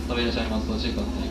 扉閉めます。ご注意ください。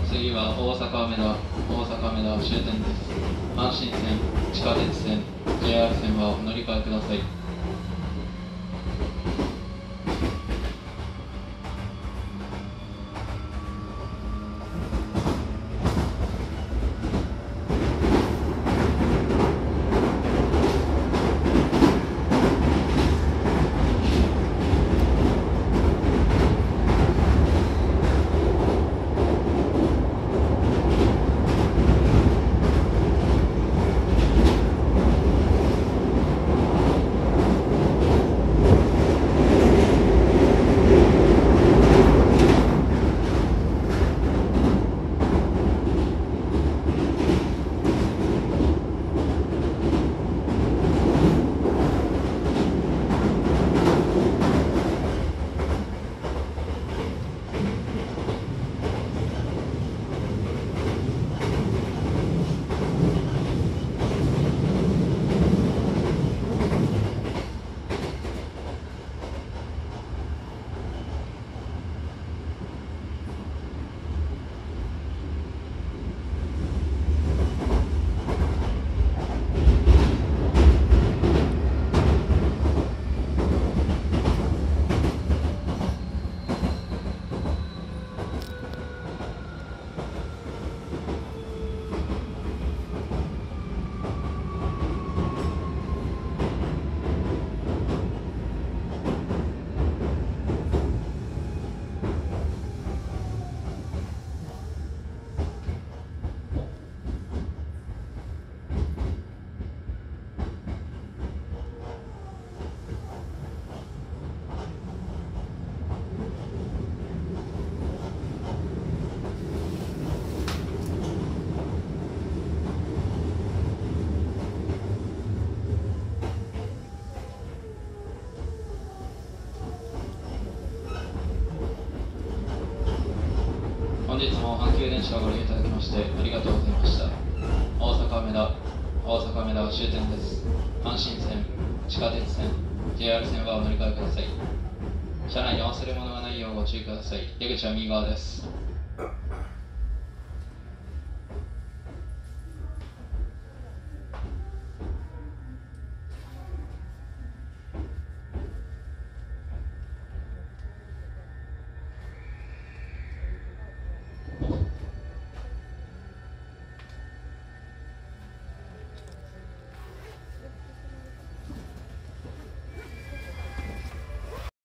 次は大阪梅田終点です。阪神線、地下鉄線、JR 線はお乗り換えください。本日も阪急電車をご利用いただきましてありがとうございました。大阪梅田終点です。阪神線、地下鉄線、JR 線はお乗り換えください。車内に忘れ物がないようご注意ください。出口は右側です。